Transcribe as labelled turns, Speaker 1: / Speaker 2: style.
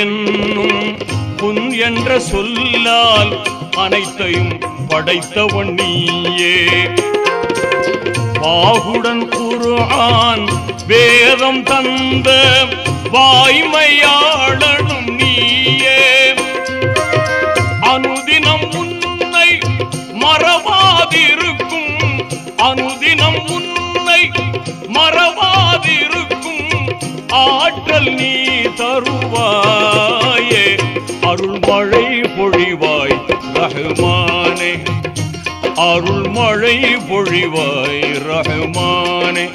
Speaker 1: என்னும் புன் என்ற சொல்லால் அனைத்தையும் படைத்தவன் நீயே. பாகுடன் குர்ஆன் வேதம் தந்த வாய்மையாளனும் நீயே. அனுதினம் உன்னை மறவாதிருக்கும், அனுதினம் உன்னை மறவாதிருக்கும் ஆற்றல் நீ தருவாயே. அருள்மழை பொழிவாய் ரஹ்மானே, அருள்மழை பொழிவாய் ரஹ்மானே.